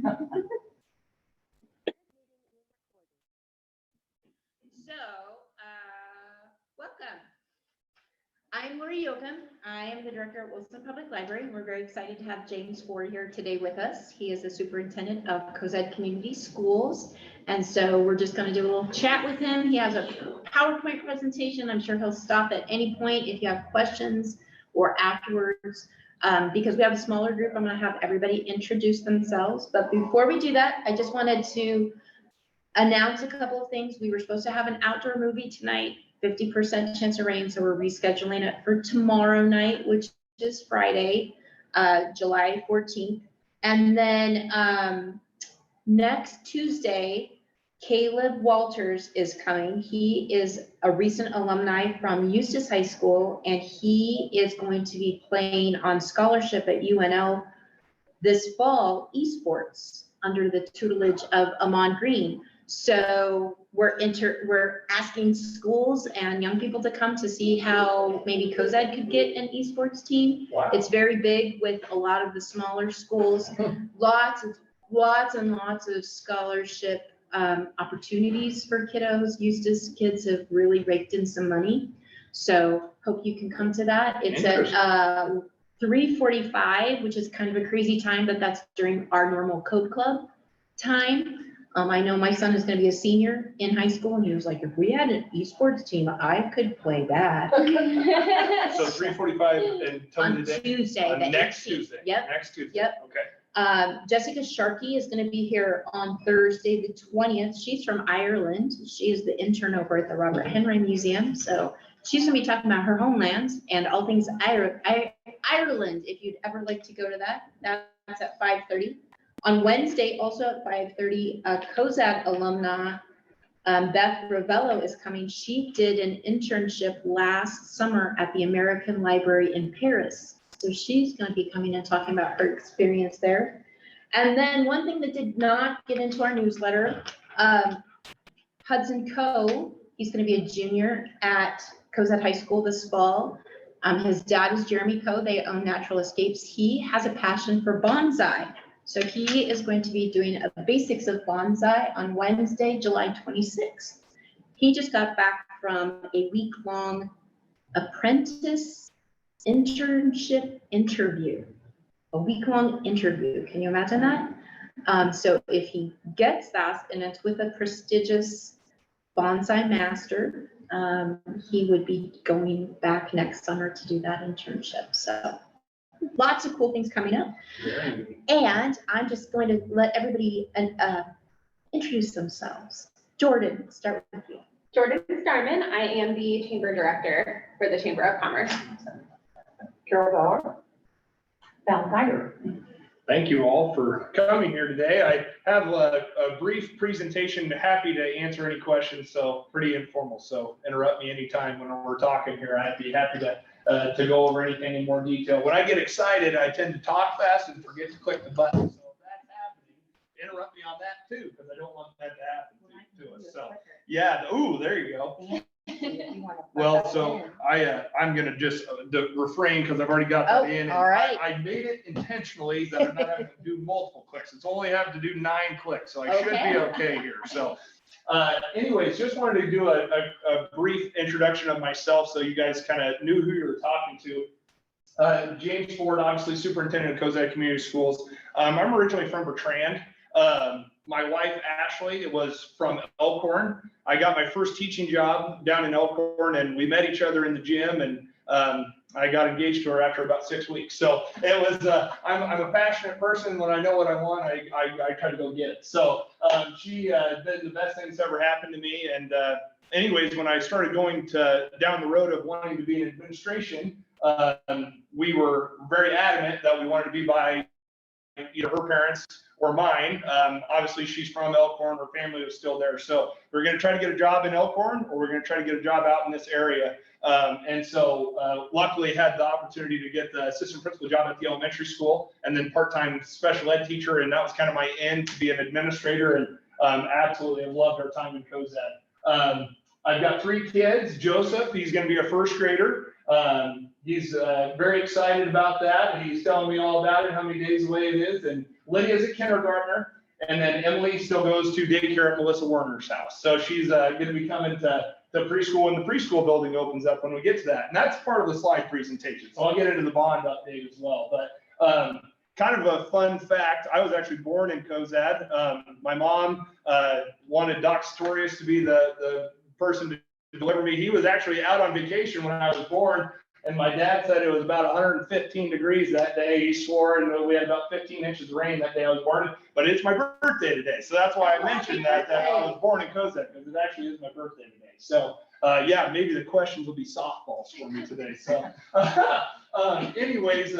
Welcome. I'm Lori Yoakum. I am the director at Wilson Public Library. We're very excited to have James Ford here today with us. He is the superintendent of Cozad Community Schools. And so we're just going to do a little chat with him. He has a PowerPoint presentation. I'm sure he'll stop at any point if you have questions or afterwards. Because we have a smaller group, I'm going to have everybody introduce themselves. But before we do that, I just wanted to announce a couple of things. We were supposed to have an outdoor movie tonight, 50% chance of rain, so we're rescheduling it for tomorrow night, which is Friday, July 14th. And then next Tuesday, Caleb Walters is coming. He is a recent alumni from Eustis High School, and he is going to be playing on scholarship at UNL this fall, esports, under the tutelage of Amon Green. So we're asking schools and young people to come to see how maybe Cozad could get an esports team. Wow. It's very big with a lot of the smaller schools. Lots and lots of scholarship opportunities for kiddos. Eustis kids have really raked in some money. So hope you can come to that. It's at 3:45, which is kind of a crazy time, but that's during our normal code club time. I know my son is going to be a senior in high school, and he was like, if we had an esports team, I could play that. So 3:45 and on Tuesday. Next Tuesday. Yep. Next Tuesday. Yep. Okay. Jessica Sharkey is going to be here on Thursday, the 20th. She's from Ireland. She is the intern over at the Robert Henry Museum. So she's going to be talking about her homeland and all things Ireland. If you'd ever like to go to that, that's at 5:30. On Wednesday, also at 5:30, Cozad alumna Beth Ravello is coming. She did an internship last summer at the American Library in Paris. So she's going to be coming and talking about her experience there. And then one thing that did not get into our newsletter, Hudson Coe, he's going to be a junior at Cozad High School this fall. His dad is Jeremy Coe. They own Natural Escapes. He has a passion for bonsai. So he is going to be doing a basics of bonsai on Wednesday, July 26th. He just got back from a week-long apprentice internship interview. A week-long interview. Can you imagine that? So if he gets that, and it's with a prestigious bonsai master, he would be going back next summer to do that internship. So lots of cool things coming up. And I'm just going to let everybody introduce themselves. Jordan, start with you. Jordan Starman. I am the Chamber Director for the Chamber of Commerce. Carol Bauer. Val Geyer. Thank you all for coming here today. I have a brief presentation. Happy to answer any questions, so pretty informal. So interrupt me anytime when we're talking here. I'd be happy to go over anything in more detail. When I get excited, I tend to talk fast and forget to click the button. So if that's happening, interrupt me on that too, because I don't want that to happen to us. So yeah, ooh, there you go. Well, so I'm gonna just refrain because I've already got that in. All right. I made it intentionally that I'm not having to do multiple clicks. It's only having to do 9 clicks, so I should be okay here. So anyways, just wanted to do a brief introduction of myself so you guys kind of knew who you were talking to. James Ford, obviously superintendent of Cozad Community Schools. I'm originally from Bertrand. My wife, Ashley, was from Elkhorn. I got my first teaching job down in Elkhorn, and we met each other in the gym, and I got engaged to her after about 6 weeks. So it was, I'm a passionate person. When I know what I want, I try to go get it. So she did the best thing that's ever happened to me. And anyways, when I started going down the road of wanting to be in administration, we were very adamant that we wanted to be by either her parents or mine. Obviously she's from Elkhorn, her family was still there. So we're going to try to get a job in Elkhorn, or we're going to try to get a job out in this area. And so luckily had the opportunity to get the assistant principal job at the elementary school, and then part-time special ed teacher. And that was kind of my end to be an administrator, and absolutely loved our time in Cozad. I've got 3 kids. Joseph, he's going to be a first grader. he's very excited about that. He's telling me all about it, how many days away it is. And Lydia's a kindergartner. And then Emily still goes to daycare at Melissa Werner's house. So she's going to be coming to preschool when the preschool building opens up when we get to that. And that's part of the slide presentation. So I'll get into the bond update as well. But kind of a fun fact, I was actually born in Cozad. My mom wanted Doc Storius to be the person to deliver me. He was actually out on vacation when I was born. And my dad said it was about 115 degrees that day. He swore, and we had about 15 inches of rain that day I was born. But it's my birthday today, so that's why I mentioned that I was born in Cozad, because it actually is my birthday today. So yeah, maybe the questions will be softballs for me today. So anyways,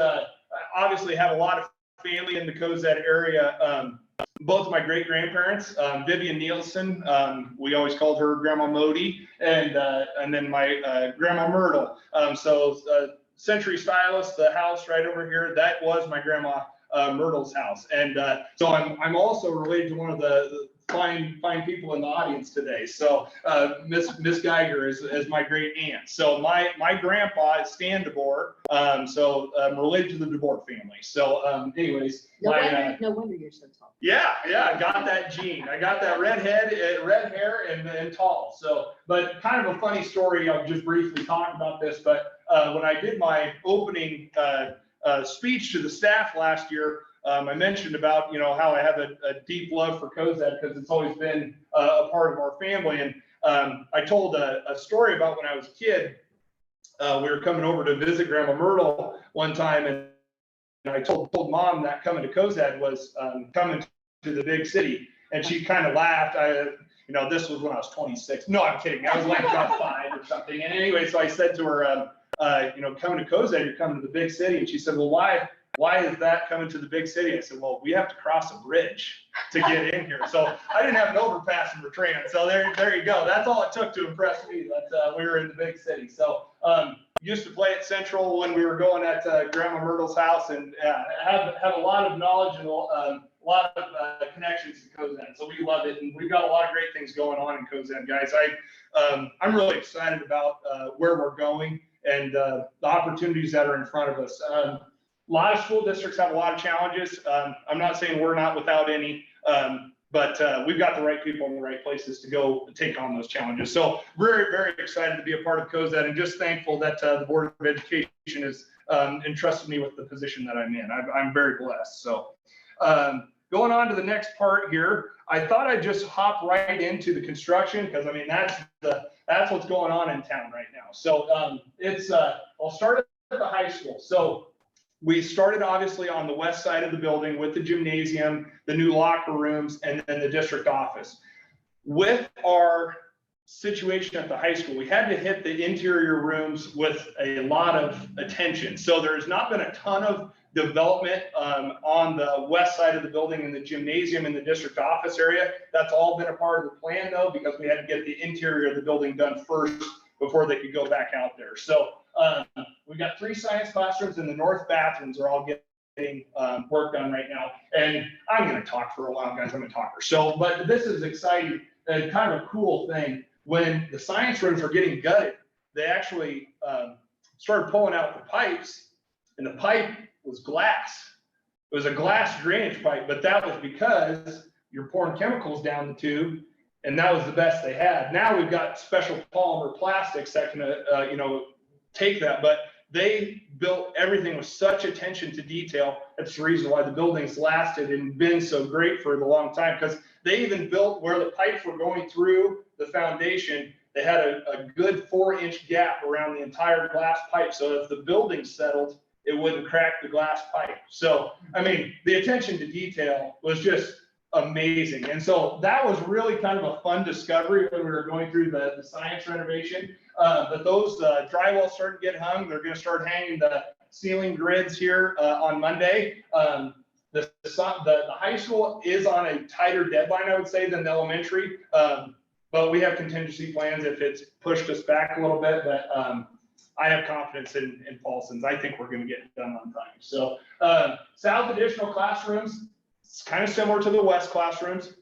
obviously have a lot of family in the Cozad area. Both of my great grandparents, Vivian Nielsen, we always called her Grandma Modi, and then my Grandma Myrtle. So Century Stylist, the house right over here, that was my Grandma Myrtle's house. And so I'm also related to one of the fine people in the audience today. So Miss Geiger is my great aunt. So my grandpa is Stan DeBoer. So I'm related to the DeBoer family. So anyways. No wonder you're so tall. Yeah, I got that gene. I got that red hair and tall. So, but kind of a funny story. I'll just briefly talk about this. But when I did my opening speech to the staff last year, I mentioned about, how I have a deep love for Cozad because it's always been a part of our family. And I told a story about when I was a kid. We were coming over to visit Grandma Myrtle one time, and I told Mom that coming to Cozad was coming to the big city, and she kind of laughed. This was when I was 26. No, I'm kidding. I was like about 5 or something. And anyway, so I said to her, coming to Cozad, you're coming to the big city. And she said, well, why is that coming to the big city? I said, well, we have to cross a bridge to get in here. So I didn't have an overpass in Bertrand. So there you go. That's all it took to impress me that we were in the big city. So used to play at Central when we were going at Grandma Myrtle's house, and have a lot of knowledge and a lot of connections to Cozad. So we love it, and we've got a lot of great things going on in Cozad, guys. I'm really excited about where we're going and the opportunities that are in front of us. A lot of school districts have a lot of challenges. I'm not saying we're not without any, but we've got the right people in the right places to go take on those challenges. So very, very excited to be a part of Cozad, and just thankful that the Board of Education has entrusted me with the position that I'm in. I'm very blessed. So going on to the next part here, I thought I'd just hop right into the construction, because that's what's going on in town right now. So I'll start at the high school. So we started obviously on the west side of the building with the gymnasium, the new locker rooms, and then the district office. With our situation at the high school, we had to hit the interior rooms with a lot of attention. So there's not been a ton of development on the west side of the building in the gymnasium and the district office area. That's all been a part of the plan though, because we had to get the interior of the building done first before they could go back out there. So we've got 3 science classrooms, and the north bathrooms are all getting work done right now. And I'm going to talk for a while, guys. I'm a talker. So, but this is exciting and kind of a cool thing. When the science rooms are getting gutted, they actually started pulling out the pipes, and the pipe was glass. It was a glass drainage pipe, but that was because you're pouring chemicals down the tube, and that was the best they had. Now we've got special polymer plastics that can, take that, but they built everything with such attention to detail. That's the reason why the building's lasted and been so great for a long time, because they even built where the pipes were going through the foundation. They had a good 4-inch gap around the entire glass pipe. So if the building settled, it wouldn't crack the glass pipe. So, I mean, the attention to detail was just amazing. And so that was really kind of a fun discovery when we were going through the science renovation. But those drywall started to get hung. They're going to start hanging the ceiling grids here on Monday. The high school is on a tighter deadline, I would say, than the elementary. But we have contingency plans if it's pushed us back a little bit. But I have confidence in Paulson's. I think we're going to get it done on time. So south additional classrooms, it's kind of similar to the west classrooms,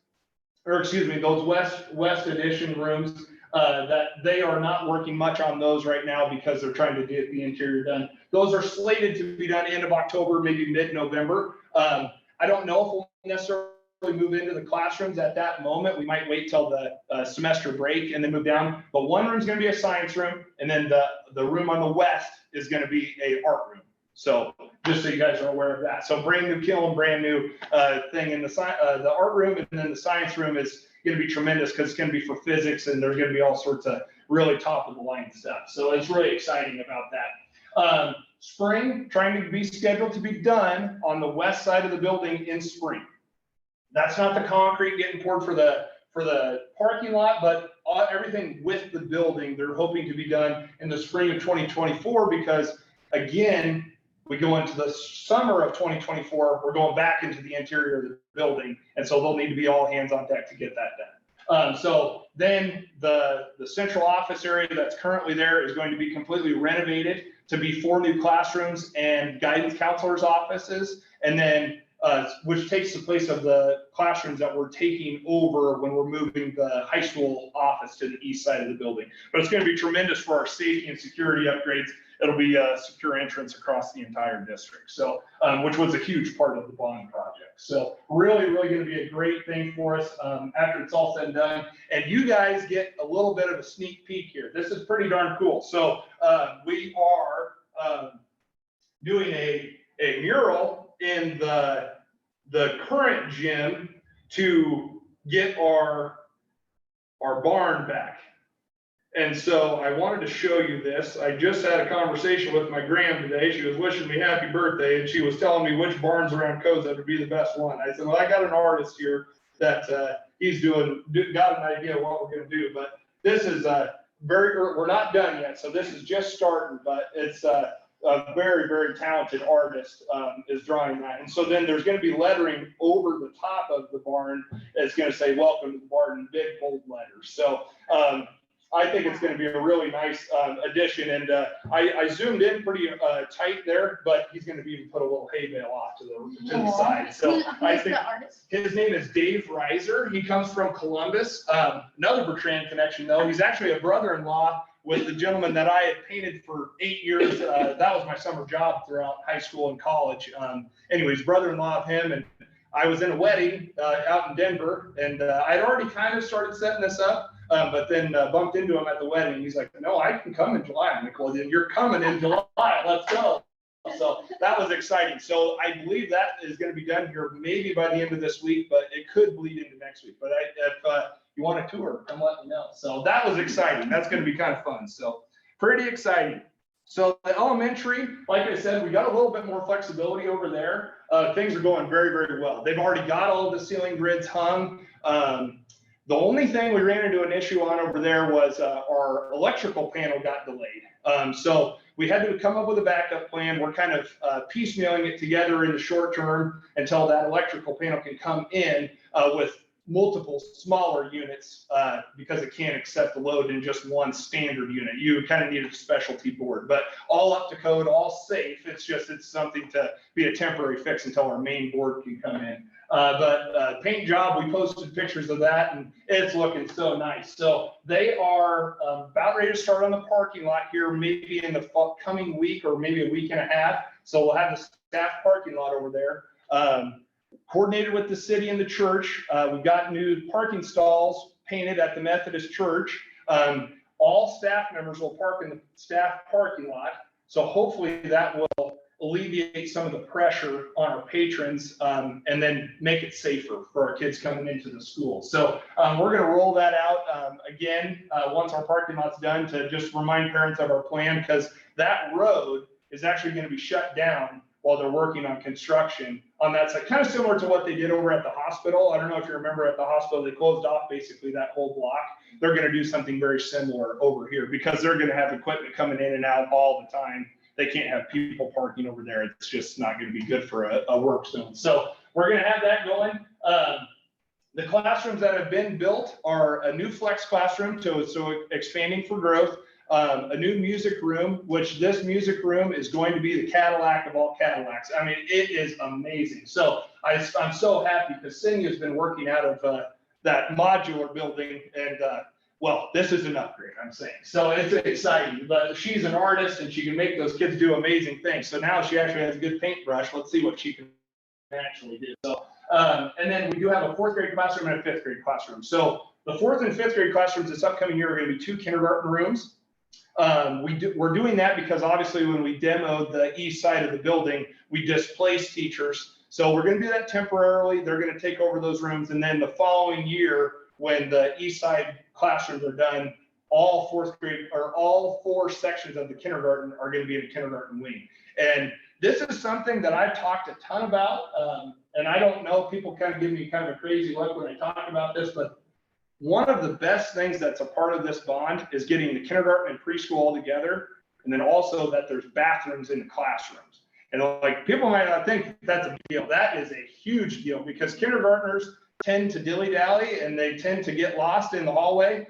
or excuse me, those west addition rooms. that they are not working much on those right now because they're trying to get the interior done. Those are slated to be done end of October, maybe mid-November. I don't know if we'll necessarily move into the classrooms at that moment. We might wait till the semester break and then move down. But one room is going to be a science room, and then the room on the west is going to be a art room. So just so you guys are aware of that. So brand new kiln, brand new thing in the art room, and then the science room is going to be tremendous because it's going to be for physics, and there's going to be all sorts of really top of the line stuff. So it's really exciting about that. Spring, trying to be scheduled to be done on the west side of the building in spring. That's not the concrete getting poured for the parking lot, but everything with the building, they're hoping to be done in the spring of 2024 because, again, we go into the summer of 2024, we're going back into the interior of the building, and so they'll need to be all hands on deck to get that done. So then the central office area that's currently there is going to be completely renovated to be 4 new classrooms and guidance counselors' offices, and then which takes the place of the classrooms that we're taking over when we're moving the high school office to the east side of the building. But it's going to be tremendous for our safety and security upgrades. It'll be a secure entrance across the entire district. So, which was a huge part of the bond project. So really, really going to be a great thing for us after it's all said and done. And you guys get a little bit of a sneak peek here. This is pretty darn cool. So we are doing a mural in the current gym to get our barn back. And so I wanted to show you this. I just had a conversation with my gram today. She was wishing me happy birthday, and she was telling me which barns around Cozad would be the best one. I said, well, I got an artist here that he's got an idea of what we're going to do, but this is we're not done yet. So this is just starting, but it's a very, very talented artist is drawing that. And so then there's going to be lettering over the top of the barn. It's going to say, welcome to the barn in big, bold letters. So I think it's going to be a really nice addition. And I zoomed in pretty tight there, but he's going to even put a little hay bale off to the side. So I think the artist? his name is Dave Reiser. He comes from Columbus. Another Bertrand connection, though. He's actually a brother-in-law with the gentleman that I had painted for 8 years. That was my summer job throughout high school and college. Anyways, brother-in-law of him, and I was in a wedding out in Denver, and I'd already kind of started setting this up, but then bumped into him at the wedding. He's like, no, I can come in July. I'm like, well, then you're coming in July. Let's go. So that was exciting. So I believe that is going to be done here maybe by the end of this week, but it could bleed into next week. But if you want a tour, come let me know. So that was exciting. That's going to be kind of fun. So pretty exciting. So the elementary, like I said, we got a little bit more flexibility over there. Things are going very, very well. They've already got all of the ceiling grids hung. The only thing we ran into an issue on over there was our electrical panel got delayed. So we had to come up with a backup plan. We're kind of piecemealing it together in the short term until that electrical panel can come in with multiple smaller units because it can't accept the load in just one standard unit. You kind of need a specialty board, but all up to code, all safe. It's something to be a temporary fix until our main board can come in. But paint job, we posted pictures of that, and it's looking so nice. So they are about ready to start on the parking lot here, maybe in the coming week or maybe a week and a half. So we'll have the staff parking lot over there. Coordinated with the city and the church. We've got new parking stalls painted at the Methodist Church. All staff members will park in the staff parking lot. So hopefully that will alleviate some of the pressure on our patrons and then make it safer for our kids coming into the school. So we're going to roll that out again once our parking lot's done to just remind parents of our plan, because that road is actually going to be shut down while they're working on construction on that side. Kind of similar to what they did over at the hospital. I don't know if you remember at the hospital, they closed off basically that whole block. They're going to do something very similar over here because they're going to have equipment coming in and out all the time. They can't have people parking over there. It's just not going to be good for a work zone. So we're going to have that going. The classrooms that have been built are a new flex classroom, so expanding for growth. A new music room, which this music room is going to be the Cadillac of all Cadillacs. I mean, it is amazing. So I'm so happy because Cindy has been working out of that modular building, and Well, this is an upgrade, I'm saying. So it's exciting, but she's an artist and she can make those kids do amazing things. So now she actually has a good paintbrush. Let's see what she can actually do. So, and then we do have a 4th grade classroom and a 5th grade classroom. So the 4th and 5th grade classrooms this upcoming year are going to be 2 kindergarten rooms. We're doing that because obviously when we demoed the east side of the building, we displaced teachers. So we're going to do that temporarily. They're going to take over those rooms. And then the following year, when the east side classrooms are done, all 4th grade or all 4 sections of the kindergarten are going to be in a kindergarten wing. And this is something that I've talked a ton about. And I don't know, people kind of give me kind of a crazy look when I talk about this, but one of the best things that's a part of this bond is getting the kindergarten and preschool all together. And then also that there's bathrooms in the classrooms. And like people might not think that's a big deal. That is a huge deal because kindergartners tend to dilly-dally and they tend to get lost in the hallway.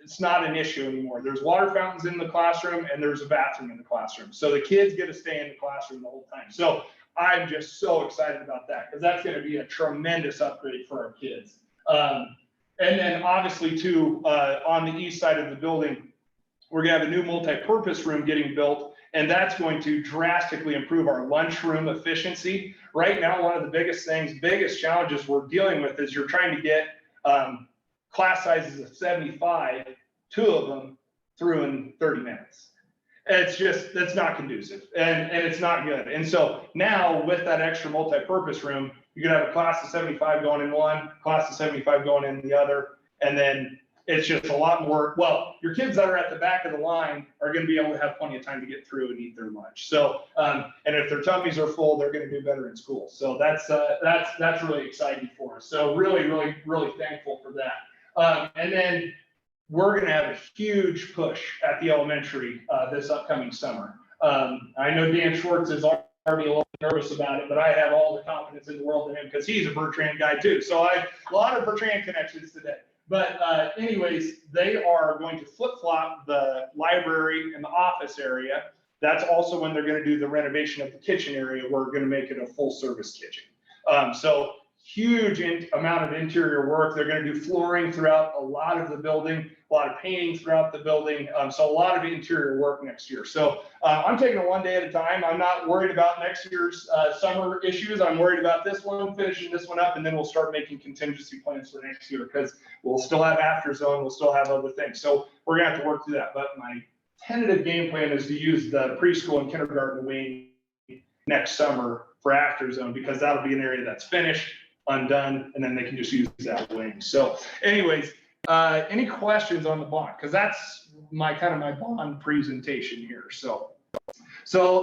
It's not an issue anymore. There's water fountains in the classroom and there's a bathroom in the classroom. So the kids get to stay in the classroom the whole time. So I'm just so excited about that because that's going to be a tremendous upgrade for our kids. And then obviously too, on the east side of the building, we're gonna have a new multi-purpose room getting built, and that's going to drastically improve our lunchroom efficiency. Right now, one of the biggest challenges we're dealing with is you're trying to get class sizes of 75, 2 of them through in 30 minutes. That's not conducive and it's not good. And so now with that extra multi-purpose room, you can have a class of 75 going in one, class of 75 going in the other, and then it's just a lot more. Well, your kids that are at the back of the line are going to be able to have plenty of time to get through and eat their lunch. So, and if their tummies are full, they're going to do better in school. So that's really exciting for us. So really thankful for that. And then we're going to have a huge push at the elementary this upcoming summer. I know Dan Schwartz is already a little nervous about it, but I have all the confidence in the world in him because he's a Bertrand guy too. So I have a lot of Bertrand connections today. But anyways, they are going to flip-flop the library and the office area. That's also when they're going to do the renovation of the kitchen area. We're going to make it a full-service kitchen. So huge amount of interior work. They're going to do flooring throughout a lot of the building, a lot of painting throughout the building. So a lot of interior work next year. So I'm taking it one day at a time. I'm not worried about next year's summer issues. I'm worried about this one, finishing this one up, and then we'll start making contingency plans for next year because we'll still have after zone. We'll still have other things. So we're going to have to work through that. But my tentative game plan is to use the preschool and kindergarten wing next summer for after zone because that'll be an area that's finished, undone, and then they can just use that wing. So anyways, any questions on the bond? Because that's my bond presentation here. So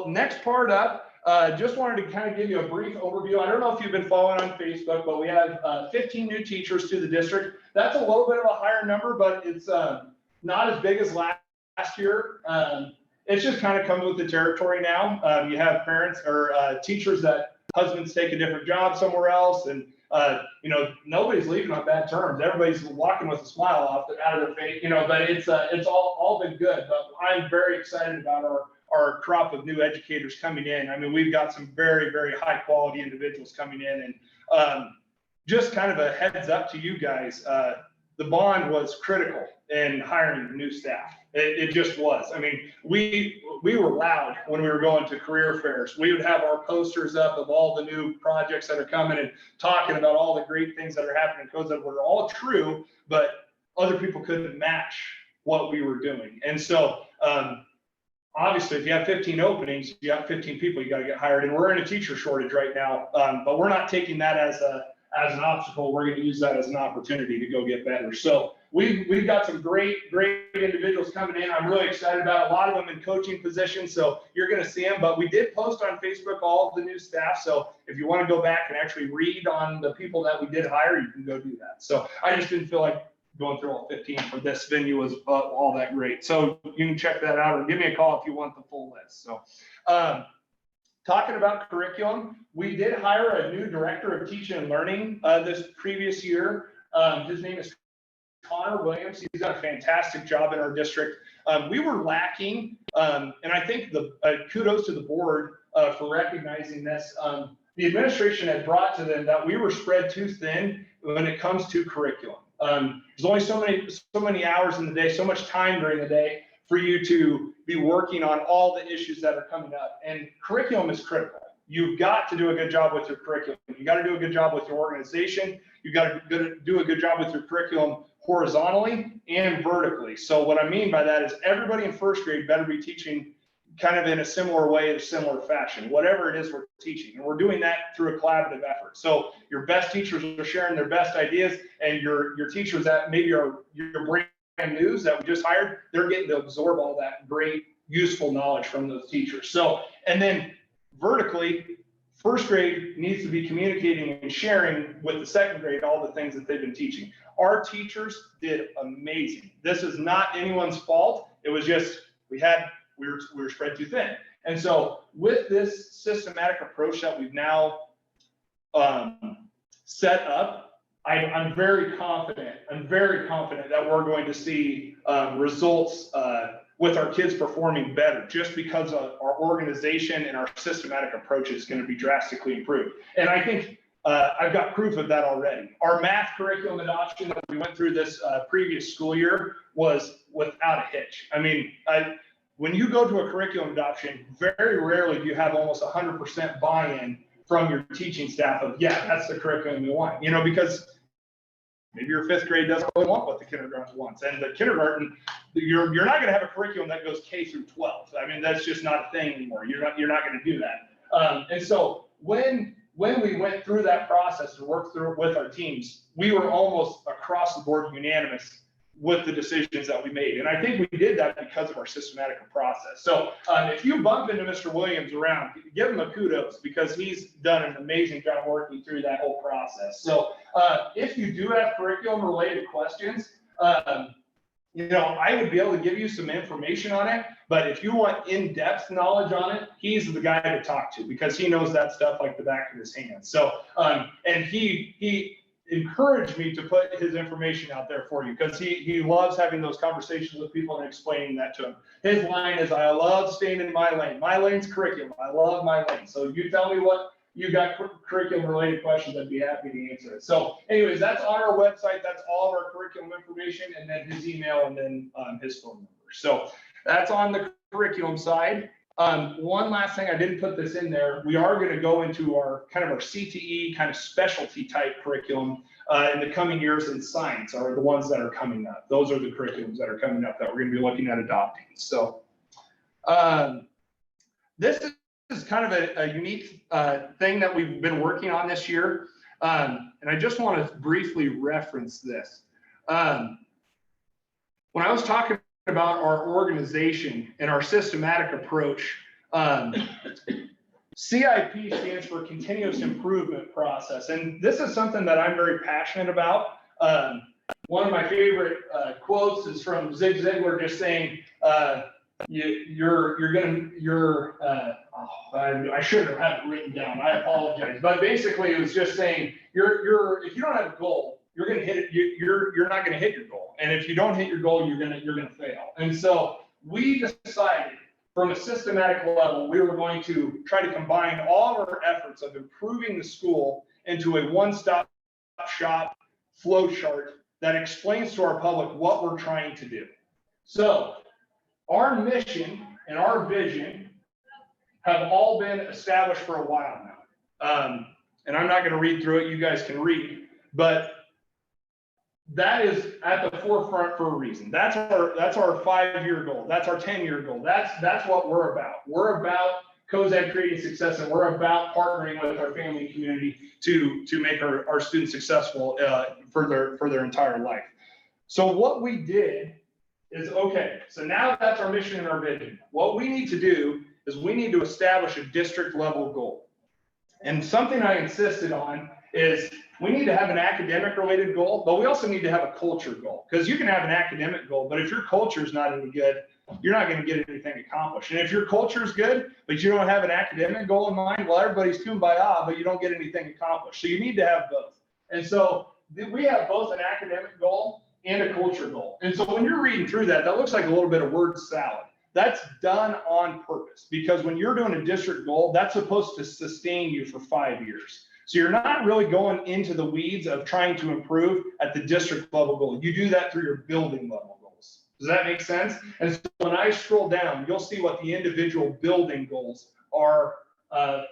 next part up, just wanted to kind of give you a brief overview. I don't know if you've been following on Facebook, but we have 15 new teachers to the district. That's a little bit of a higher number, but it's not as big as last year. It's just kind of comes with the territory now. You have parents or teachers that husbands take a different job somewhere else, and nobody's leaving on bad terms. Everybody's walking with a smile out of their face, but it's all been good. But I'm very excited about our crop of new educators coming in. I mean, we've got some very, very high quality individuals coming in, and just kind of a heads up to you guys, the bond was critical in hiring new staff. It just was. I mean, we were loud when we were going to career fairs. We would have our posters up of all the new projects that are coming and talking about all the great things that are happening in Cozad were all true, but other people couldn't match what we were doing. And so obviously, if you have 15 openings, you have 15 people you got to get hired. And we're in a teacher shortage right now, but we're not taking that as an obstacle. We're going to use that as an opportunity to go get better. So we've got some great individuals coming in. I'm really excited about a lot of them in coaching positions. So you're going to see them, but we did post on Facebook all of the new staff. So if you want to go back and actually read on the people that we did hire, you can go do that. So I just didn't feel like going through all 15 for this venue was all that great. So you can check that out or give me a call if you want the full list. So talking about curriculum, we did hire a new director of teaching and learning this previous year. His name is Connor Williams. He's done a fantastic job in our district. We were lacking, and I think the kudos to the board for recognizing this. The administration had brought to them that we were spread too thin when it comes to curriculum. There's only so many hours in the day, so much time during the day for you to be working on all the issues that are coming up. And curriculum is critical. You've got to do a good job with your curriculum. You got to do a good job with your organization. You've got to do a good job with your curriculum horizontally and vertically. So what I mean by that is everybody in first grade better be teaching kind of in a similar way, in a similar fashion, whatever it is we're teaching. And we're doing that through a collaborative effort. So your best teachers are sharing their best ideas, and your teachers that maybe are your brand news that we just hired, they're getting to absorb all that great, useful knowledge from those teachers. So, and then vertically, first grade needs to be communicating and sharing with the second grade all the things that they've been teaching. Our teachers did amazing. This is not anyone's fault. It was just, we were spread too thin. And so with this systematic approach that we've now set up, I'm very confident that we're going to see results with our kids performing better, just because of our organization and our systematic approach is going to be drastically improved. And I think I've got proof of that already. Our math curriculum adoption that we went through this previous school year was without a hitch. I mean, when you go to a curriculum adoption, very rarely do you have almost 100% buy-in from your teaching staff of, yeah, that's the curriculum you want, you know, because maybe your fifth grade doesn't really want what the kindergarten wants. And the kindergarten, you're not going to have a curriculum that goes K through 12. I mean, that's just not a thing anymore. You're not going to do that. And so when we went through that process and worked through it with our teams, we were almost across the board unanimous with the decisions that we made. And I think we did that because of our systematic process. So if you bump into Mr. Williams around, give him a kudos, because he's done an amazing job working through that whole process. So if you do have curriculum related questions, you know, I would be able to give you some information on it, but if you want in-depth knowledge on it, he's the guy to talk to, because he knows that stuff like the back of his hand. So, and he encouraged me to put his information out there for you, because he loves having those conversations with people and explaining that to them. His line is, I love staying in my lane. My lane's curriculum. I love my lane. So you tell me what you got curriculum related questions, I'd be happy to answer it. So anyways, that's on our website. That's all of our curriculum information, and then his email, and then his phone number. So that's on the curriculum side. One last thing, I didn't put this in there. We are going to go into our kind of our CTE kind of specialty type curriculum in the coming years in science, are the ones that are coming up. Those are the curriculums that are coming up that we're going to be looking at adopting. So this is kind of a unique thing that we've been working on this year. And I just want to briefly reference this. When I was talking about our organization and our systematic approach, CIP stands for Continuous Improvement Process. And this is something that I'm very passionate about. One of my favorite quotes is from Zig Ziglar, just saying, I shouldn't have had it written down. I apologize. But basically, it was just saying, if you don't have a goal, you're going to hit it. You're not going to hit your goal. And if you don't hit your goal, you're going to fail. And so we decided, from a systematic level, we were going to try to combine all of our efforts of improving the school into a one-stop shop flow chart that explains to our public what we're trying to do. So our mission and our vision have all been established for a while now. And I'm not going to read through it. You guys can read, but that is at the forefront for a reason. That's our 5-year goal. That's our 10-year goal. That's what we're about. We're about Cozad creating success, and we're about partnering with our family and community to make our students successful for their entire life. So what we did is, okay, so now that's our mission and our vision. What we need to do is we need to establish a district level goal. And something I insisted on is we need to have an academic related goal, but we also need to have a culture goal, because you can have an academic goal, but if your culture is not any good, you're not going to get anything accomplished. And if your culture is good, but you don't have an academic goal in mind, well, everybody's kumbaya, but you don't get anything accomplished. So you need to have both. And so we have both an academic goal and a culture goal. And so when you're reading through that, that looks like a little bit of word salad. That's done on purpose, because when you're doing a district goal, that's supposed to sustain you for 5 years. So you're not really going into the weeds of trying to improve at the district level goal. You do that through your building level goals. Does that make sense? And so when I scroll down, you'll see what the individual building goals are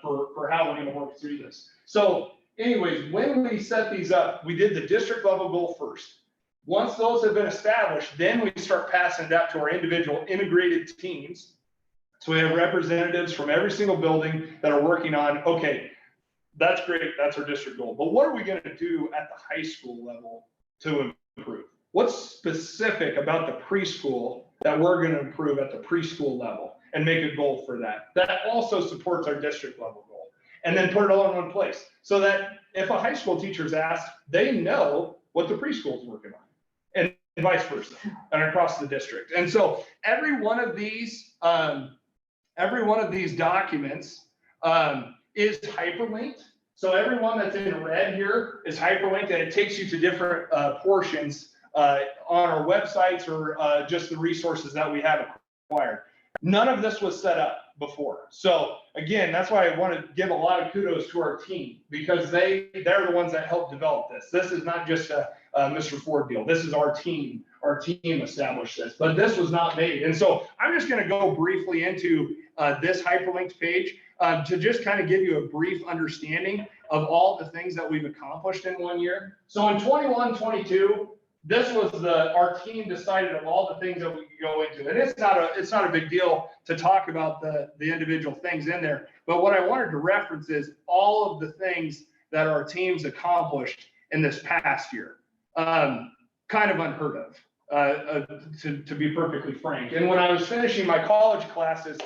for how we're going to work through this. So anyways, when we set these up, we did the district level goal first. Once those have been established, then we start passing it out to our individual integrated teams. So we have representatives from every single building that are working on, okay, that's great, that's our district goal. But what are we going to do at the high school level to improve? What's specific about the preschool that we're going to improve at the preschool level and make a goal for that? That also supports our district level goal. And then put it all in one place so that if a high school teacher is asked, they know what the preschool is working on, and vice versa, and across the district. And so every one of these documents is hyperlinked. So every one that's in red here is hyperlinked, and it takes you to different portions on our websites or just the resources that we have acquired. None of this was set up before. So again, that's why I want to give a lot of kudos to our team, because they're the ones that helped develop this. This is not just a Mr. Ford deal. This is our team. Our team established this, but this was not made. And so I'm just going to go briefly into this hyperlinked page to just kind of give you a brief understanding of all the things that we've accomplished in 1 year. So in 21-22, this was our team decided of all the things that we could go into. And it's not a big deal to talk about the individual things in there. But what I wanted to reference is all of the things that our teams accomplished in this past year. Kind of unheard of, to be perfectly frank. And when I was finishing my college classes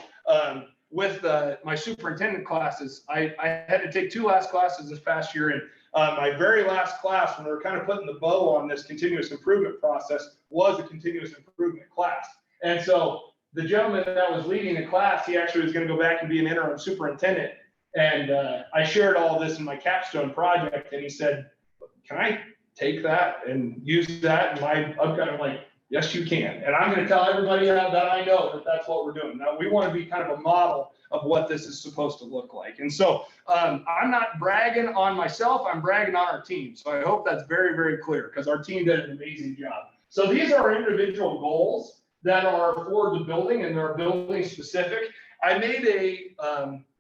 with my superintendent classes, I had to take 2 last classes this past year. And my very last class, when we were kind of putting the bow on this continuous improvement process, was a continuous improvement class. And so the gentleman that was leading the class, he actually was going to go back and be an interim superintendent. And I shared all this in my capstone project, and he said, "Can I take that and use that?" And I'm kind of like, "Yes, you can." And I'm going to tell everybody that I know that that's what we're doing. Now, we want to be kind of a model of what this is supposed to look like. And so I'm not bragging on myself, I'm bragging on our team. So I hope that's very, very clear, because our team did an amazing job. So these are individual goals that are for the building, and they're building specific. I made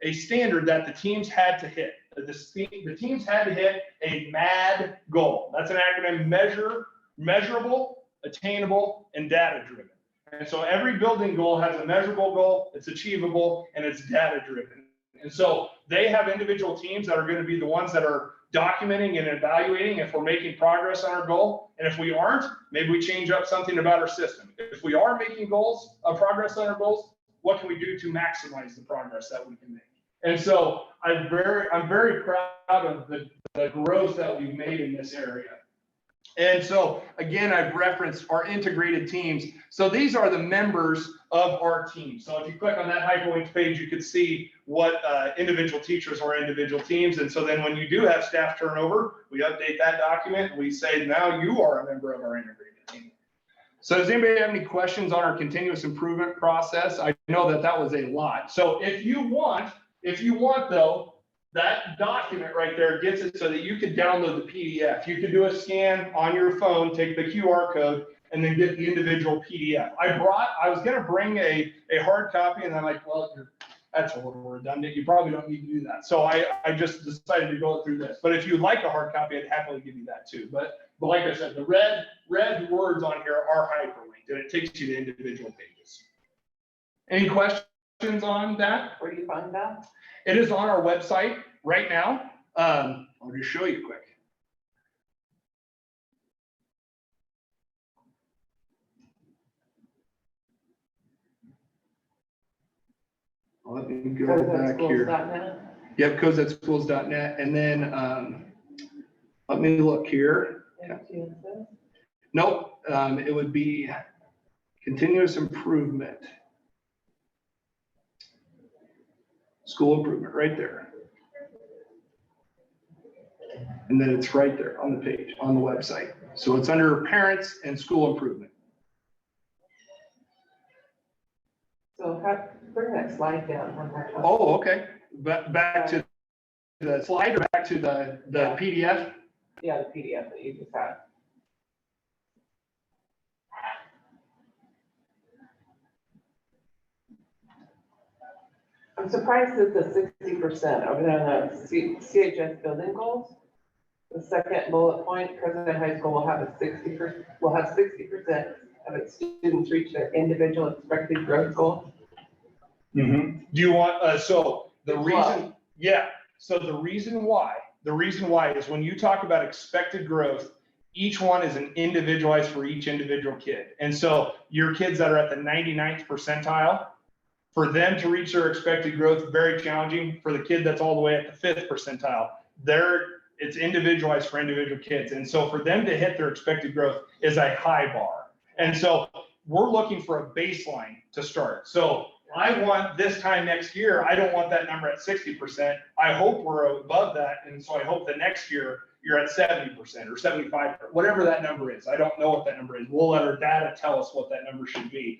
a standard that the teams had to hit. The teams had to hit a MAD goal. That's an acronym: measurable, attainable, and data-driven. And so every building goal has a measurable goal, it's achievable, and it's data-driven. And so they have individual teams that are going to be the ones that are documenting and evaluating if we're making progress on our goal. And if we aren't, maybe we change up something about our system. If we are making progress on our goals, what can we do to maximize the progress that we can make? And so I'm very proud of the growth that we've made in this area. And so again, I've referenced our integrated teams. So these are the members of our team. So if you click on that hyperlinked page, you can see what individual teachers are individual teams. And so then when you do have staff turnover, we update that document. We say, now you are a member of our integrated team. So does anybody have any questions on our continuous improvement process? I know that was a lot. So if you want though, that document right there gets it so that you could download the PDF. You could do a scan on your phone, take the QR code, and then get the individual PDF. I was going to bring a hard copy, and I'm like, well, that's a little redundant. You probably don't need to do that. So I just decided to go through this. But if you'd like a hard copy, I'd happily give you that too. But like I said, the red words on here are hyperlinked, and it takes you to individual pages. Any questions on that? Where do you find that? It is on our website right now. I'll just show you quick. Let me go back here. Yep, CozadSchools.net. And then let me look here. Nope, it would be continuous improvement. School improvement right there. And then it's right there on the page, on the website. So it's under parents and school improvement. So bring that slide down one more time. Oh, okay. Back to the slide or back to the PDF? Yeah, the PDF that you just had. I'm surprised at the 60% over there on the CHS building goals. The second bullet point, Cozad High School will have 60% of its students reach their individual expected growth goal. Do you want, so the It's reason, yeah, so the reason why is when you talk about expected growth, each one is an individualized for each individual kid. And so your kids that are at the 99th percentile, for them to reach their expected growth, very challenging. For the kid that's all the way at the 5th percentile, it's individualized for individual kids. And so for them to hit their expected growth is a high bar. And so we're looking for a baseline to start. So I want this time next year, I don't want that number at 60%. I hope we're above that. And so I hope the next year you're at 70% or 75%, whatever that number is. I don't know what that number is. We'll let our data tell us what that number should be.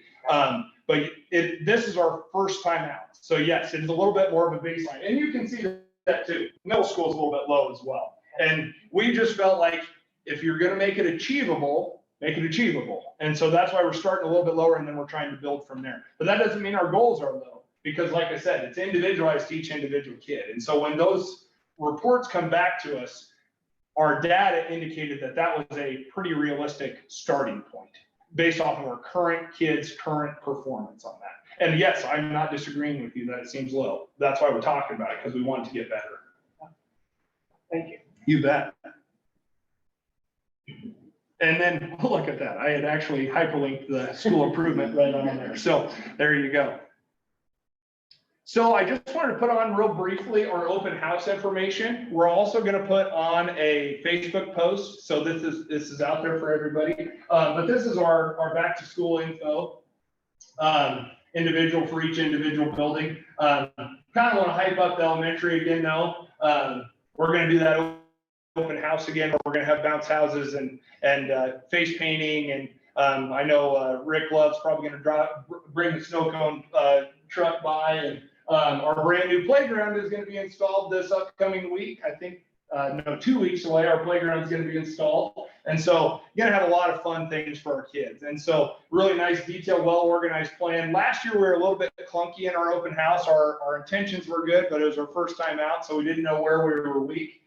But this is our first time out. So yes, it's a little bit more of a baseline. And you can see that too. Middle school is a little bit low as well. And we just felt like if you're going to make it achievable, make it achievable. And so that's why we're starting a little bit lower and then we're trying to build from there. But that doesn't mean our goals are low because like I said, it's individualized to each individual kid. And so when those reports come back to us, our data indicated that that was a pretty realistic starting point based off of our current kids' current performance on that. And yes, I'm not disagreeing with you that it seems low. That's why we're talking about it, because we want it to get better. Thank you. You bet. And then look at that. I had actually hyperlinked the school improvement right on there. So there you go. So I just wanted to put on real briefly our open house information. We're also going to put on a Facebook post. So this is out there for everybody. But this is our back to school info, individual for each individual building. Kind of want to hype up the elementary again though. We're going to do that open house again. Where we're going to have bounce houses and face painting. And I know Rick Love's probably going to bring the snow cone truck by, and our brand new playground is going to be installed this upcoming week. I think, no, 2 weeks away, our playground is going to be installed. And so you're going to have a lot of fun things for our kids. And so really nice, detailed, well-organized plan. Last year, we were a little bit clunky in our open house. Our intentions were good, but it was our first time out, so we didn't know where we were weak.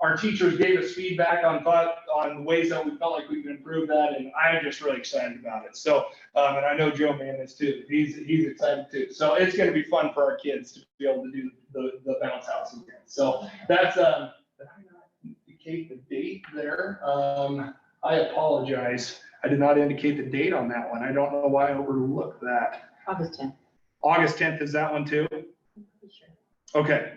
Our teachers gave us feedback on ways that we felt like we could improve that, and I'm just really excited about it. So, and I know Joe Man is too. He's excited too. So it's going to be fun for our kids to be able to do the bounce house again. So that's did I not indicate the date there? I apologize. I did not indicate the date on that one. I don't know why I overlooked that. August 10th. August 10th is that one too? Okay.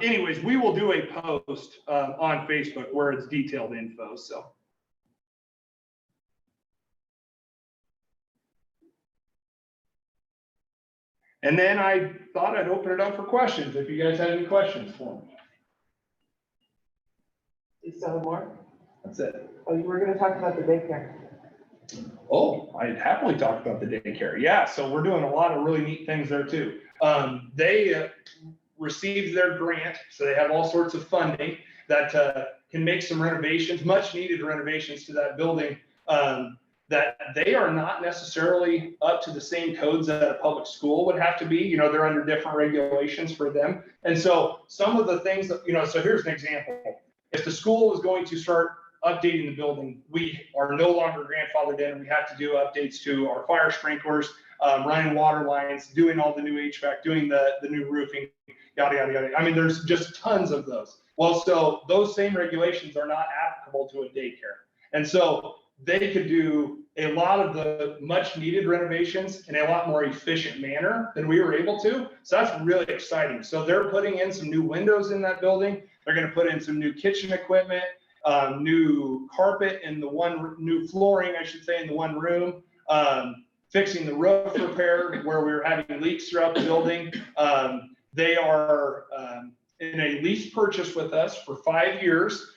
Anyways, we will do a post on Facebook where it's detailed info. So. And then I thought I'd open it up for questions if you guys had any questions for me. You still have more? That's it. Oh, you were going to talk about the daycare. Oh, I'd happily talk about the daycare. Yeah, so we're doing a lot of really neat things there too. They received their grant, so they have all sorts of funding that can make some renovations, much needed renovations to that building, that they are not necessarily up to the same codes that a public school would have to be. You know, they're under different regulations for them. And so some of the things that, you know, so here's an example. If the school is going to start updating the building, we are no longer grandfathered in, and we have to do updates to our fire sprinklers, running water lines, doing all the new HVAC, doing the new roofing, yada, yada, yada. I mean, there's just tons of those. Well, so those same regulations are not applicable to a daycare. And so they could do a lot of the much needed renovations in a lot more efficient manner than we were able to. So that's really exciting. So they're putting in some new windows in that building. They're going to put in some new kitchen equipment, new carpet and new flooring, I should say, in the one room, fixing the roof repair where we were having leaks throughout the building. They are in a lease purchase with us for 5 years.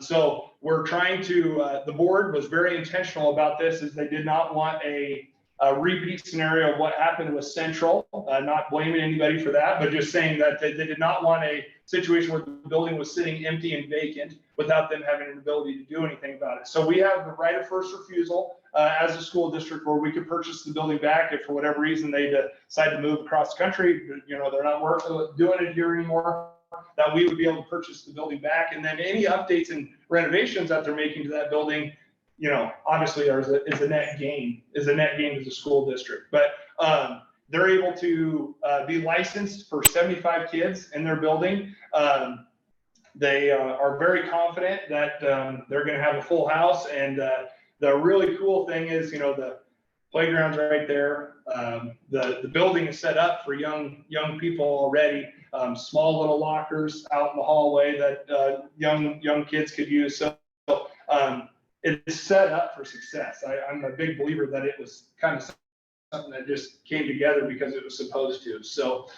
So we're trying to, the board was very intentional about this, is they did not want a repeat scenario of what happened with Central, not blaming anybody for that, but just saying that they did not want a situation where the building was sitting empty and vacant without them having an ability to do anything about it. So we have the right of first refusal as a school district where we could purchase the building back if for whatever reason they decide to move across the country, they're not doing it here anymore, that we would be able to purchase the building back. And then any updates and renovations that they're making to that building, obviously is a net gain to the school district. But they're able to be licensed for 75 kids in their building. They are very confident that they're going to have a full house. And the really cool thing is, the playground's right there. The building is set up for young people already. Small little lockers out in the hallway that young kids could use. So it's set up for success. I'm a big believer that it was kind of something that just came together because it was supposed to. So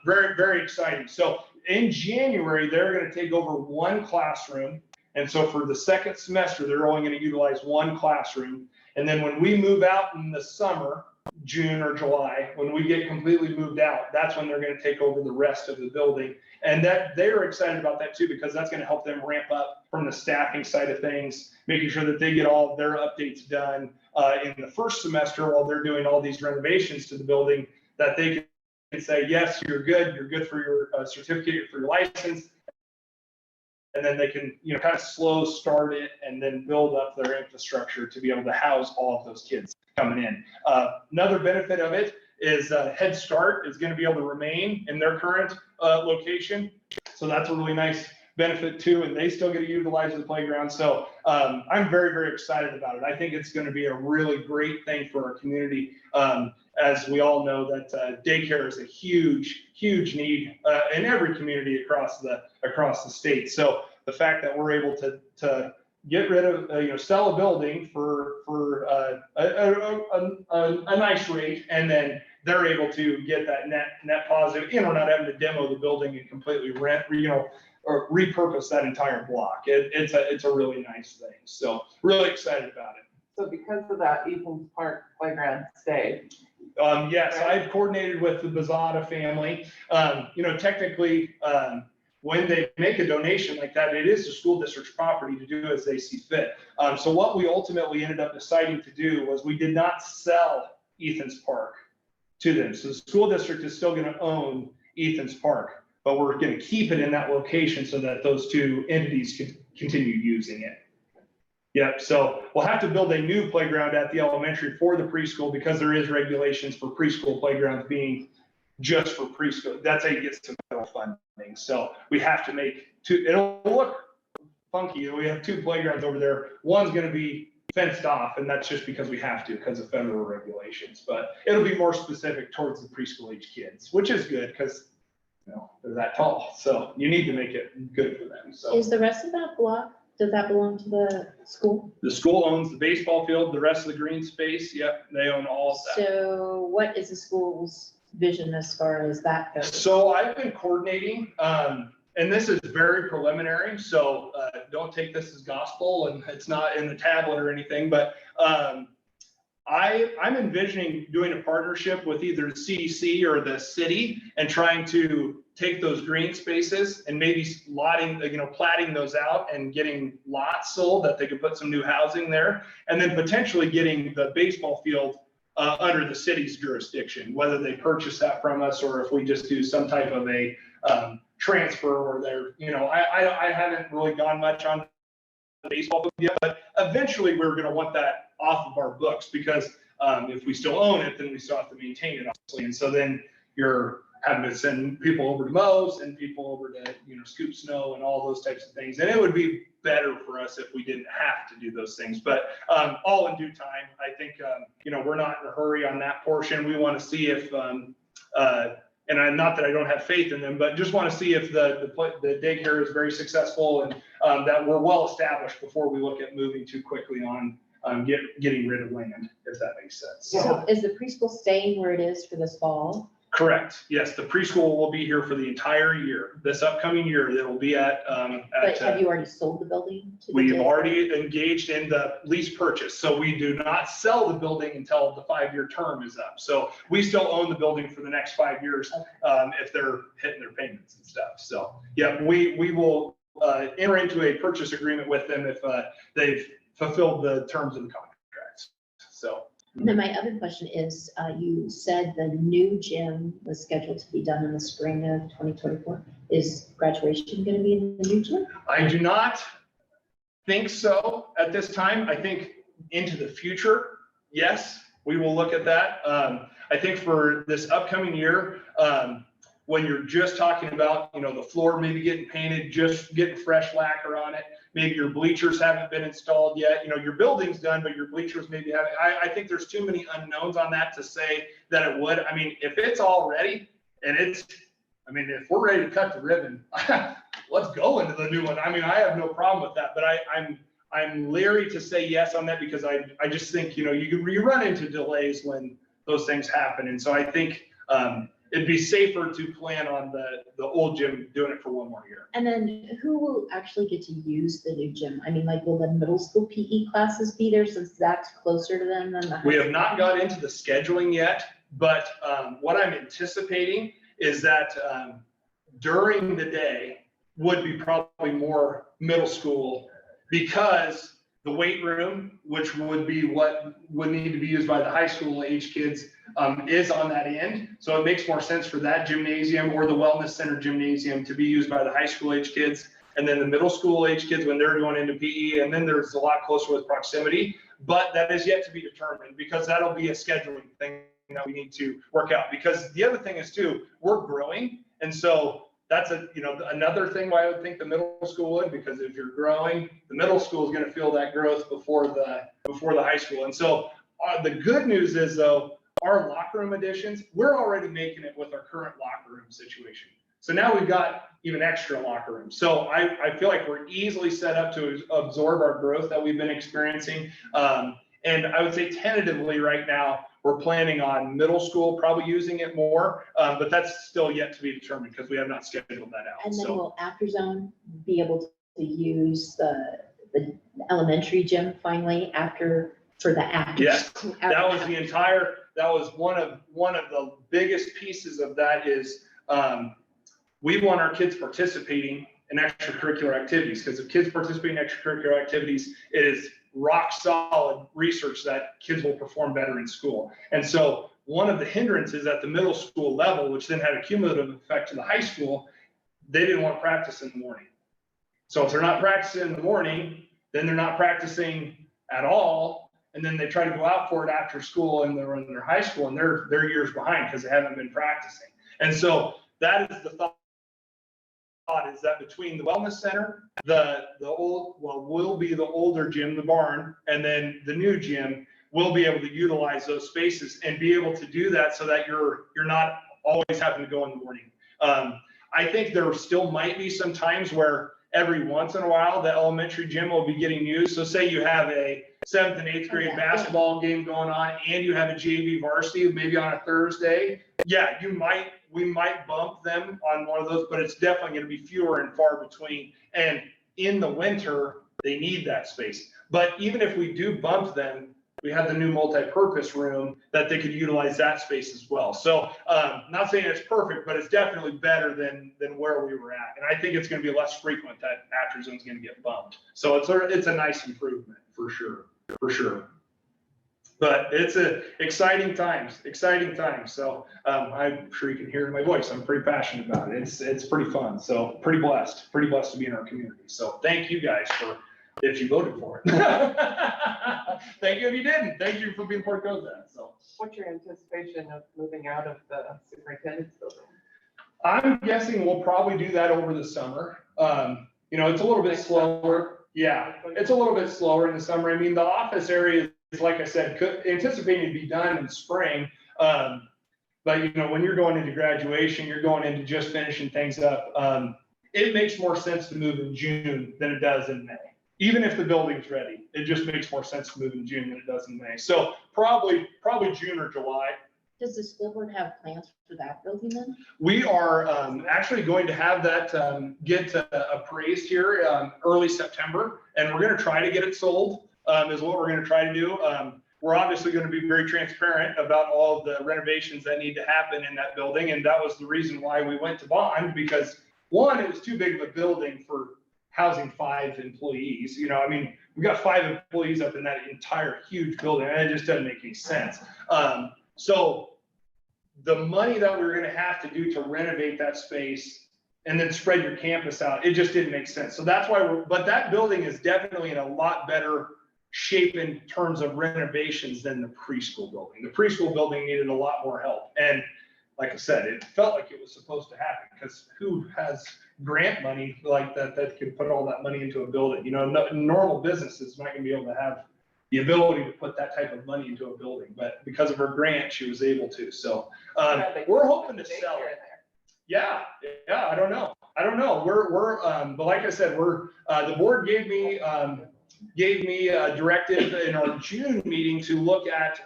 very, very exciting. So in January, they're going to take over one classroom. And so for the second semester, they're only going to utilize one classroom. And then when we move out in the summer, June or July, when we get completely moved out, that's when they're going to take over the rest of the building. And that they're excited about that too, because that's going to help them ramp up from the staffing side of things, making sure that they get all of their updates done in the first semester while they're doing all these renovations to the building, that they can say, yes, you're good for your certificate, for your license. And then they can, kind of slow start it and then build up their infrastructure to be able to house all of those kids coming in. Another benefit of it is Head Start is going to be able to remain in their current location. So that's a really nice benefit too, and they still get to utilize the playground. So I'm very, very excited about it. I think it's going to be a really great thing for our community. As we all know that daycare is a huge, huge need in every community across the state. So the fact that we're able to get rid of, sell a building for a nice rate, and then they're able to get that net positive, we're not having to demo the building and completely rent, or repurpose that entire block. It's a really nice thing. So really excited about it. So because of that, Ethan's Park playground stayed. Yes, I've coordinated with the Cozad family. Technically, when they make a donation like that, it is the school district's property to do as they see fit. So what we ultimately ended up deciding to do was we did not sell Ethan's Park to them. So the school district is still going to own Ethan's Park, but we're going to keep it in that location so that those two entities can continue using it. Yep, so we'll have to build a new playground at the elementary for the preschool because there is regulations for preschool playgrounds being just for preschool. That's how you get some federal funding. So we have to make two, it'll look funky. We have two playgrounds over there. One's going to be fenced off, and that's just because we have to because of federal regulations. But it'll be more specific towards the preschool age kids, which is good because they're that tall. So you need to make it good for them. So Is the rest of that block, does that belong to the school? the school owns the baseball field, the rest of the green space. Yep, they own all of that. So what is the school's vision as far as that goes? So I've been coordinating, and this is very preliminary, so don't take this as gospel, and it's not in the tablet or anything, but I'm envisioning doing a partnership with either the CDC or the city and trying to take those green spaces and maybe platting those out and getting lots sold that they could put some new housing there, and then potentially getting the baseball field under the city's jurisdiction, whether they purchase that from us or if we just do some type of a transfer or they're, I haven't really gone much on the baseball field yet, but eventually we're going to want that off of our books because if we still own it, then we still have to maintain it, obviously. And so then you're having to send people over to mow, send people over to, scoop snow and all those types of things. And it would be better for us if we didn't have to do those things. But all in due time, I think, we're not in a hurry on that portion. We want to see if, and I'm not that I don't have faith in them, but just want to see if the daycare is very successful and that we're well established before we look at moving too quickly on getting rid of land, if that makes sense. So is the preschool staying where it is for this fall? Correct. Yes, the preschool will be here for the entire year. This upcoming year, it will be at, But have you already sold the building? To the we've district? already engaged in the lease purchase. So we do not sell the building until the 5-year term is up. So we still own the building for the next 5 years, if they're hitting their payments and stuff. So, yeah, we will enter into a purchase agreement with them if they've fulfilled the terms of the contracts. So. And then my other question is, you said the new gym was scheduled to be done in the spring of 2024. Is graduation going to be in the new gym? I do not think so at this time. I think into the future, yes, we will look at that. I think for this upcoming year, when you're just talking about, the floor maybe getting painted, just getting fresh lacquer on it, maybe your bleachers haven't been installed yet, your building's done, but your bleachers maybe haven't. I think there's too many unknowns on that to say that it would. I mean, if it's all ready and if we're ready to cut the ribbon, let's go into the new one. I mean, I have no problem with that, but I'm leery to say yes on that because I just think, you run into delays when those things happen. And so I think, it'd be safer to plan on the old gym doing it for one more year. And then who will actually get to use the new gym? I mean, like, will the middle school PE classes be there since that's closer to them than the high We have school? not got into the scheduling yet, but what I'm anticipating is that during the day would be probably more middle school because the weight room, which would be what would need to be used by the high school age kids, is on that end. So it makes more sense for that gymnasium or the wellness center gymnasium to be used by the high school age kids. And then the middle school age kids when they're going into PE, and then there's a lot closer with proximity, but that is yet to be determined because that'll be a scheduling thing that we need to work out. Because the other thing is too, we're growing. And so that's another thing why I would think the middle school would, because if you're growing, the middle school is going to feel that growth before the high school. And so the good news is though, our locker room additions, we're already making it with our current locker room situation. So now we've got even extra locker rooms. So I feel like we're easily set up to absorb our growth that we've been experiencing. And I would say tentatively right now, we're planning on middle school, probably using it more, but that's still yet to be determined because we have not scheduled that out. And then So will After Zone be able to use the elementary gym finally for the after? yes, school- that was one of the biggest pieces of that is we want our kids participating in extracurricular activities because if kids participate in extracurricular activities, it is rock solid research that kids will perform better in school. And so one of the hindrances at the middle school level, which then had a cumulative effect to the high school, they didn't want to practice in the morning. So if they're not practicing in the morning, then they're not practicing at all. And then they try to go out for it after school and they're in their high school and they're years behind because they haven't been practicing. And so that is the thought is that between the wellness center, will be the older gym, the barn, and then the new gym, we'll be able to utilize those spaces and be able to do that so that you're not always having to go in the morning. I think there still might be some times where every once in a while the elementary gym will be getting used. So say you have a 7th and 8th grade basketball game going on and you have a JV varsity maybe on a Thursday. Yeah, we might bump them on one of those, but it's definitely going to be fewer and far between. And in the winter, they need that space. But even if we do bump them, we have the new multi-purpose room that they could utilize that space as well. So not saying it's perfect, but it's definitely better than where we were at. And I think it's going to be less frequent that After Zone's going to get bumped. So it's a nice improvement for sure. But it's exciting times. So I'm sure you can hear it in my voice. I'm pretty passionate about it. It's pretty fun. So pretty blessed to be in our community. So thank you guys if you voted for it. Thank you if you didn't. Thank you for being part of Cozad. So What's your anticipation of moving out of the superintendent's building? I'm guessing we'll probably do that over the summer. It's a little bit slower. Yeah, it's a little bit slower in the summer. I mean, the office area is, like I said, anticipating to be done in spring. But when you're going into graduation, you're going into just finishing things up. It makes more sense to move in June than it does in May. Even if the building's ready, it just makes more sense to move in June than it does in May. So probably June or July. Does the school board have plans for that building then? We are actually going to have that get appraised here early September, and we're going to try to get it sold, is what we're going to try to do. We're obviously going to be very transparent about all of the renovations that need to happen in that building, and that was the reason why we went to bond, because one, it was too big of a building for housing 5 employees. You know, I mean, we got 5 employees up in that entire huge building, and it just doesn't make any sense. So the money that we were going to have to do to renovate that space and then spread your campus out, it just didn't make sense. So that's why but that building is definitely in a lot better shape in terms of renovations than the preschool building. The preschool building needed a lot more help. And like I said, it felt like it was supposed to happen, because who has grant money like that can put all that money into a building? You know, normal businesses not going to be able to have the ability to put that type of money into a building, but because of her grant, she was able to. So we're hoping to sell it. Yeah, I don't know. We're but like I said, the board gave me a directive in our June meeting to look at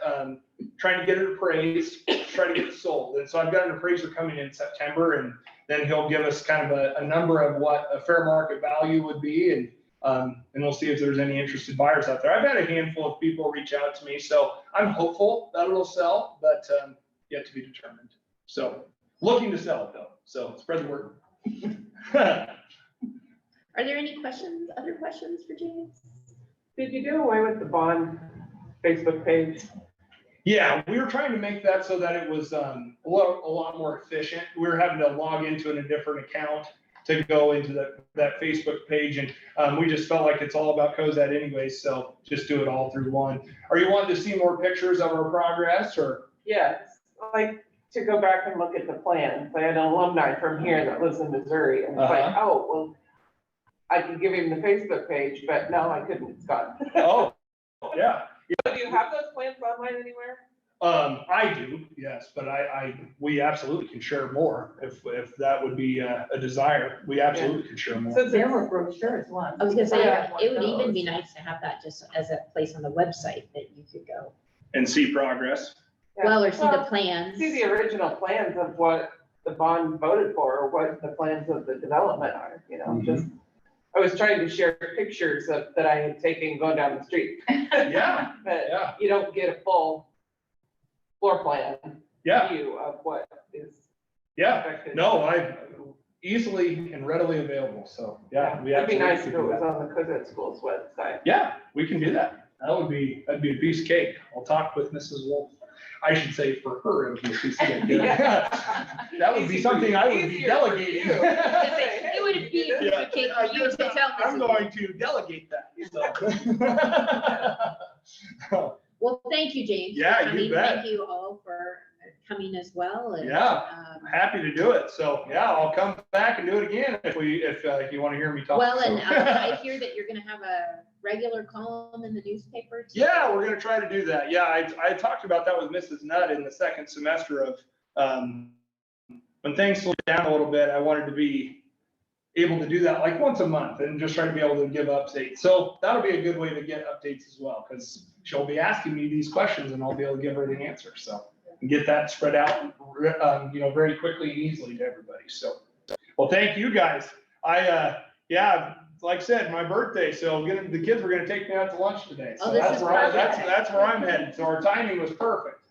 trying to get it appraised, try to get it sold. And so I've got an appraiser coming in September, and then he'll give us kind of a number of what a fair market value would be, and we'll see if there's any interested buyers out there. I've had a handful of people reach out to me, so I'm hopeful that it'll sell, but yet to be determined. So looking to sell it though, so spread the word. Are there any questions, other questions for James? Did you do away with the bond Facebook page? Yeah, we were trying to make that so that it was a lot more efficient. We were having to log into a different account to go into that Facebook page, and we just felt like it's all about Cozad anyway, so just do it all through one. Are you wanting to see more pictures of our progress, or? Yes, like to go back and look at the plans. I had an alumni from here that lives in Missouri, and it's like, oh, well, I could give him the Facebook page, but no, I couldn't, it's gone. Oh, yeah. Do you have those plans online anywhere? I do, yes, but we absolutely can share more if that would be a desire. We absolutely can share more. Since There it's- were brochures once. I was gonna say, Yeah. it would even be nice to have that just as a place on the website that you could go. And see progress. Well, or see the Well, plans. see the original plans of what the bond voted for, or what the plans of the development are, you know, Mhm. just, I was trying to share pictures that I had taken going down the street. Yeah, But yeah, you don't get a full floor plan yeah, view of what is yeah. affected. No, I easily and readily available, so, yeah. we It'd be absolutely nice if can it do was that. on the Cozad Schools website. Yeah, we can do that. That'd be a piece of cake. I'll talk with Mrs. Wolf. I should say for her, it would be a piece of cake. Yeah. That would be Easy for something you. I would be Easier for delegating. you. It would be a Yeah, cake for you to tell I'm Mrs. going to delegate that, so. Well, thank you, James. for Yeah, you coming. bet. Thank you all for coming as well. And, Yeah. Happy to do it. So, yeah, I'll come back and do it again if you want to hear me talk. Well, and so. I hear that you're gonna have a regular column in the newspaper too. Yeah, we're gonna try to do that. Yeah, I talked about that with Mrs. Nutt in the second semester of, when things slowed down a little bit, I wanted to be able to do that like once a month and just try to be able to give updates. So that'll be a good way to get updates as well, because she'll be asking me these questions and I'll be able to give her the answer. So and get that spread out, very quickly and easily to everybody. So, well, thank you guys. Yeah, like I said, my birthday, so the kids were gonna take me out to lunch today. Oh, So this that's is where perfect. that's where I'm headed. So our timing was perfect.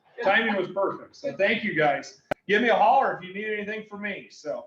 So thank you guys. Give me a holler if you need anything from me, so.